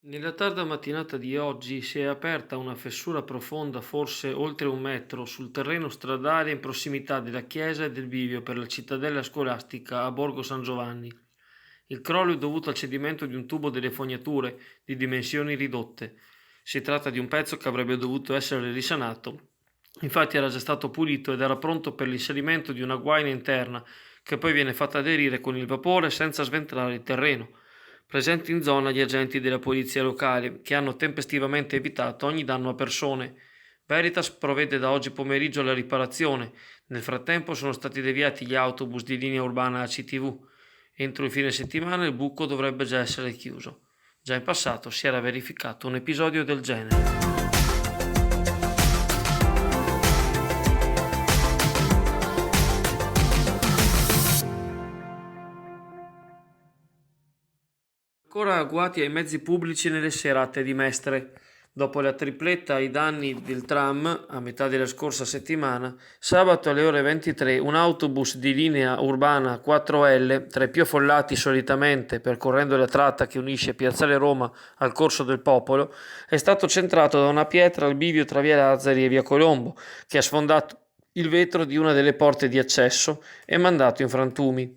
Nella tarda mattinata di oggi si è aperta una fessura profonda, forse oltre 1 metro, sul terreno stradale in prossimità della chiesa e del bivio per la cittadella scolastica a Borgo San Giovanni. Il crollo è dovuto al cedimento di un tubo delle fognature di dimensioni ridotte. Si tratta di un pezzo che avrebbe dovuto essere risanato. Infatti era già stato pulito ed era pronto per l'inserimento di una guaina interna che poi viene fatta aderire con il vapore senza sventrare il terreno. Presenti in zona gli agenti della polizia locale che hanno tempestivamente evitato ogni danno a persone. Veritas provvede da oggi pomeriggio alla riparazione. Nel frattempo sono stati deviati gli autobus di linea urbana ACTV. Entro il fine settimana il buco dovrebbe già essere chiuso. Già in passato si era verificato un episodio del genere. Ancora agguati ai mezzi pubblici nelle serate di Mestre. Dopo la tripletta ai danni del tram, a metà della scorsa settimana, sabato alle ore 23 un autobus di linea urbana 4L, tra i più affollati solitamente percorrendo la tratta che unisce Piazzale Roma al Corso del Popolo, è stato centrato da una pietra al bivio tra via Lazzari e via Colombo, che ha sfondato il vetro di una delle porte di accesso e mandato in frantumi.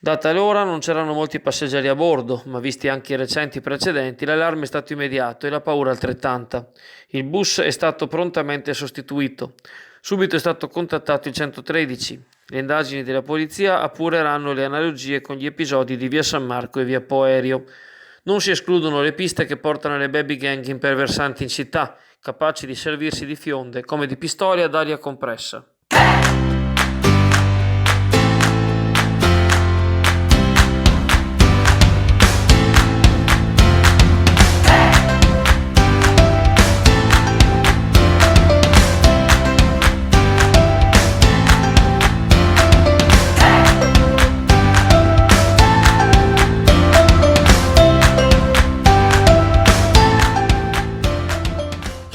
Data l'ora non c'erano molti passeggeri a bordo, ma visti anche i recenti precedenti, l'allarme è stato immediato e la paura altrettanta. Il bus è stato prontamente sostituito. Subito è stato contattato il 113. Le indagini della polizia appureranno le analogie con gli episodi di via San Marco e via Poerio. Non si escludono le piste che portano le baby gang imperversanti in città, capaci di servirsi di fionde come di pistole ad aria compressa.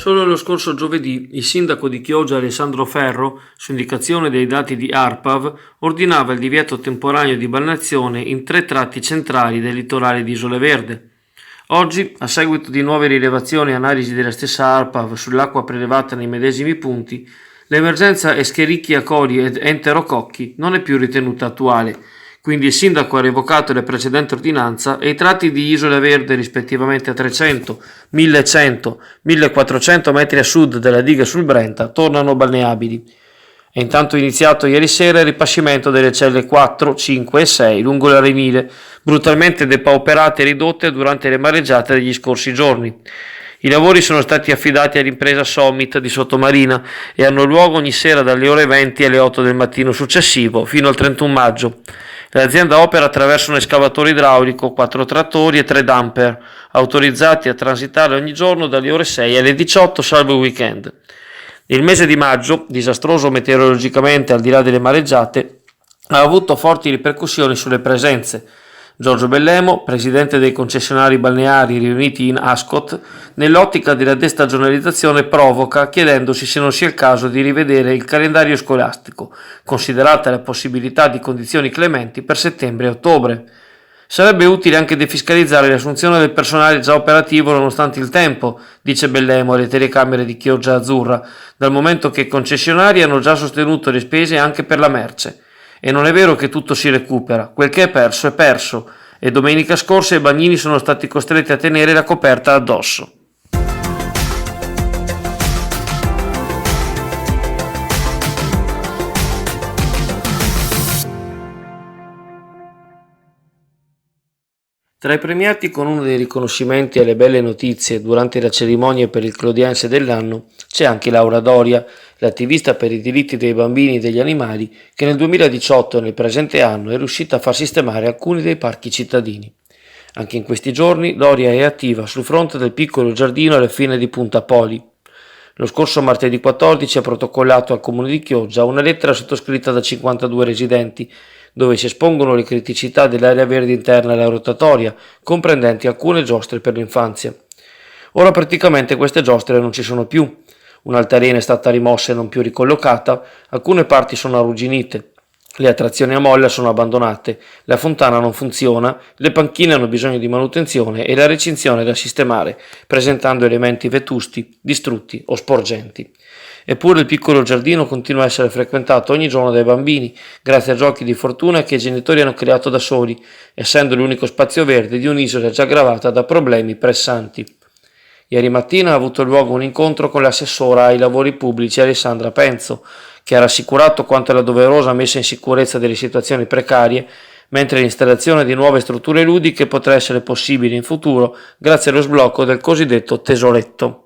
Solo lo scorso giovedì il sindaco di Chioggia Alessandro Ferro, su indicazione dei dati di ARPAV, ordinava il divieto temporaneo di balneazione in 3 tratti centrali del litorale di Isola Verde. Oggi, a seguito di nuove rilevazioni e analisi della stessa ARPAV sull'acqua prelevata nei medesimi punti, l'emergenza Escherichia coli ed enterococchi non è più ritenuta attuale. Quindi il sindaco ha revocato la precedente ordinanza e i tratti di Isola Verde rispettivamente a 300, 1100, 1400 metri a sud della diga sul Brenta tornano balneabili. È intanto iniziato ieri sera il ripascimento delle celle 4, 5 e 6 lungo l'Arenile, brutalmente depauperate e ridotte durante le mareggiate degli scorsi giorni. I lavori sono stati affidati all'impresa Sommit di Sottomarina e hanno luogo ogni sera dalle ore 20 alle 8 del mattino successivo fino al 31 maggio. L'azienda opera attraverso un escavatore idraulico, 4 trattori e 3 dumper, autorizzati a transitare ogni giorno dalle ore 6 alle 18 salvo il weekend. Il mese di maggio, disastroso meteorologicamente al di là delle mareggiate, ha avuto forti ripercussioni sulle presenze. Giorgio Bellemo, presidente dei concessionari balneari riuniti in Ascot, nell'ottica della destagionalizzazione provoca chiedendosi se non sia il caso di rivedere il calendario scolastico, considerata la possibilità di condizioni clementi per settembre e ottobre. Sarebbe utile anche defiscalizzare l'assunzione del personale già operativo nonostante il tempo, dice Bellemo alle telecamere di Chioggia Azzurra, dal momento che i concessionari hanno già sostenuto le spese anche per la merce. E non è vero che tutto si recupera, quel che è perso, e domenica scorsa i bagnini sono stati costretti a tenere la coperta addosso. Tra i premiati con uno dei riconoscimenti alle belle notizie durante la cerimonia per il Clodiense dell'anno c'è anche Laura Doria, l'attivista per i diritti dei bambini e degli animali che nel 2018 e nel presente anno è riuscita a far sistemare alcuni dei parchi cittadini. Anche in questi giorni Doria è attiva sul fronte del piccolo giardino alla fine di Punta Poli. Lo scorso martedì 14 ha protocollato al comune di Chioggia una lettera sottoscritta da 52 residenti dove si espongono le criticità dell'area verde interna alla rotatoria, comprendenti alcune giostre per l'infanzia. Ora praticamente queste giostre non ci sono più. Un'altalena è stata rimossa e non più ricollocata, alcune parti sono arrugginite. Le attrazioni a molla sono abbandonate, la fontana non funziona, le panchine hanno bisogno di manutenzione e la recinzione è da sistemare, presentando elementi vetusti, distrutti o sporgenti. Eppure il piccolo giardino continua a essere frequentato ogni giorno dai bambini, grazie a giochi di fortuna che i genitori hanno creato da soli, essendo l'unico spazio verde di un'isola già gravata da problemi pressanti. Ieri mattina ha avuto luogo un incontro con l'assessora ai lavori pubblici Alessandra Penzo, che ha rassicurato quanto alla doverosa messa in sicurezza delle situazioni precarie, mentre l'installazione di nuove strutture ludiche potrà essere possibile in futuro grazie allo sblocco del cosiddetto tesoretto.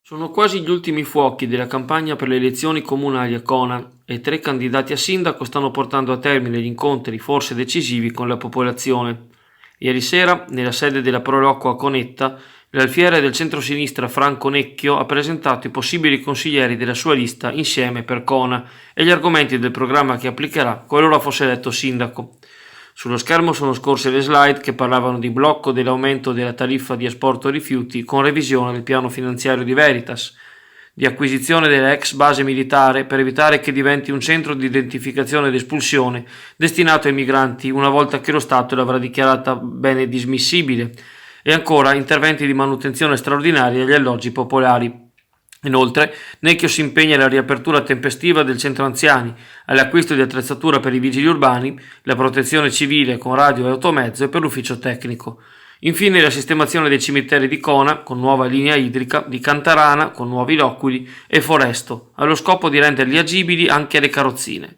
Sono quasi gli ultimi fuochi della campagna per le elezioni comunali a Cona e 3 candidati a sindaco stanno portando a termine gli incontri forse decisivi con la popolazione. Ieri sera, nella sede della Proloco a Conetta, l'alfiere del centrosinistra Franco Necchio ha presentato i possibili consiglieri della sua lista Insieme per Cona e gli argomenti del programma che applicherà qualora fosse eletto sindaco. Sullo schermo sono scorse le slide che parlavano di blocco dell'aumento della tariffa di asporto rifiuti con revisione del piano finanziario di Veritas, di acquisizione della ex base militare per evitare che diventi un centro di identificazione ed espulsione destinato ai migranti una volta che lo Stato l'avrà dichiarata bene dismissibile, e ancora interventi di manutenzione straordinaria agli alloggi popolari. Inoltre, Necchio si impegna alla riapertura tempestiva del centro anziani, all'acquisto di attrezzatura per i vigili urbani, la protezione civile con radio e automezzo e per l'ufficio tecnico. Infine la sistemazione dei cimiteri di Cona con nuova linea idrica, di Cantarana con nuovi loculi e Foresto, allo scopo di renderli agibili anche alle carrozzine.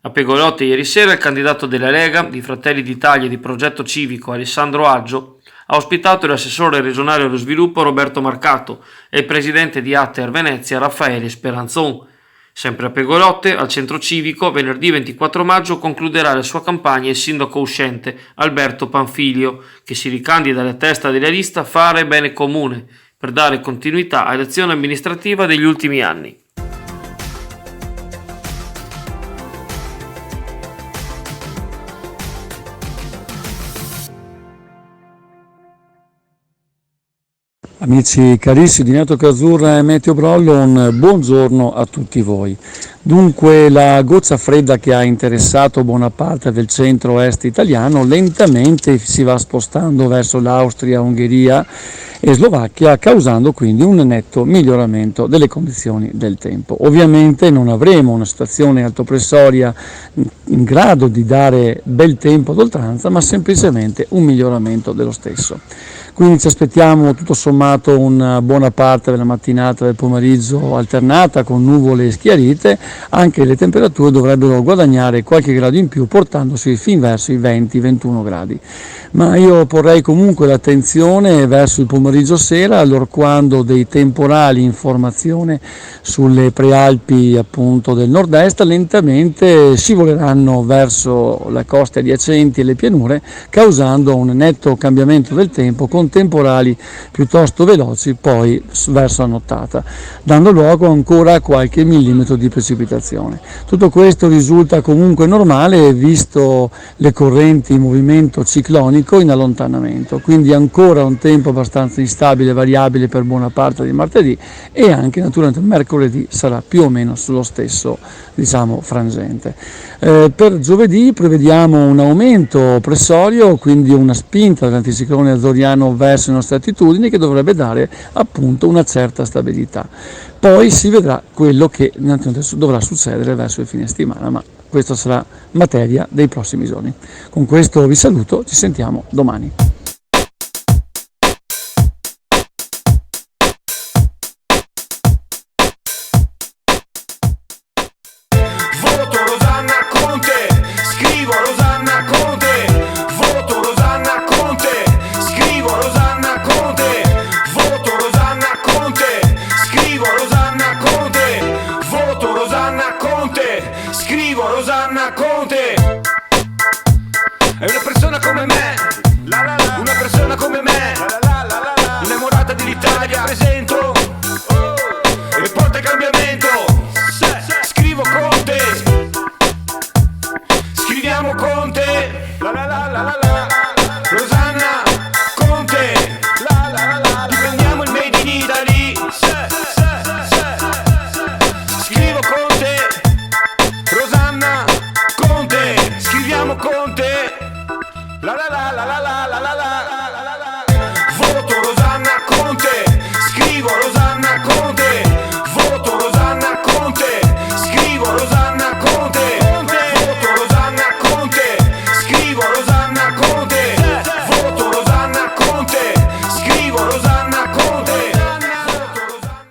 A Pegolotte ieri sera il candidato della Lega, di Fratelli d'Italia e di Progetto Civico Alessandro Aggio ha ospitato l'assessore regionale allo sviluppo Roberto Marcato e il presidente di Ater Venezia Raffaele Speranzon. Sempre a Pegolotte, al centro civico, venerdì 24 maggio concluderà la sua campagna il sindaco uscente Alberto Panfilio, che si ricandida alla testa della lista Fare Bene Comune per dare continuità all'azione amministrativa degli ultimi anni. Amici carissimi di Network Azzurra e Meteo Brollo, un buongiorno a tutti voi. Dunque la goccia fredda che ha interessato buona parte del centro-est italiano lentamente si va spostando verso l'Austria, Ungheria e Slovacchia, causando quindi un netto miglioramento delle condizioni del tempo. Ovviamente non avremo una situazione altopressoria in grado di dare bel tempo ad oltranza, ma semplicemente un miglioramento dello stesso. Quindi ci aspettiamo tutto sommato una buona parte della mattinata e del pomeriggio alternata con nuvole schiarite, anche le temperature dovrebbero guadagnare qualche grado in più portandosi fin verso i 20-21 gradi. Ma io porrei comunque l'attenzione verso il pomeriggio sera, allorquando dei temporali in formazione sulle prealpi appunto del nord-est lentamente scivoleranno verso le coste adiacenti e le pianure, causando un netto cambiamento del tempo con temporali piuttosto veloci poi verso la nottata, dando luogo ancora a qualche millimetro di precipitazione. Tutto questo risulta comunque normale visto le correnti in movimento ciclonico in allontanamento, quindi ancora un tempo abbastanza instabile e variabile per buona parte di martedì, e anche naturalmente mercoledì sarà più o meno sullo stesso frangente. Per giovedì prevediamo un aumento pressorio, quindi una spinta dell'anticiclone azzoriano verso le nostre attitudini che dovrebbe dare appunto una certa stabilità. Poi si vedrà quello che dovrà succedere verso il fine settimana, ma questo sarà materia dei prossimi giorni. Con questo vi saluto, ci sentiamo domani. Voto Rosanna Conte, scrivo Rosanna Conte, voto Rosanna Conte, scrivo Rosanna Conte, voto Rosanna Conte, scrivo Rosanna Conte, voto Rosanna Conte, scrivo Rosanna Conte. È una persona come me, una persona come me, innamorata dell'Italia, presento e porta cambiamento. Scrivo Conte, scriviamo Conte, la la la la la.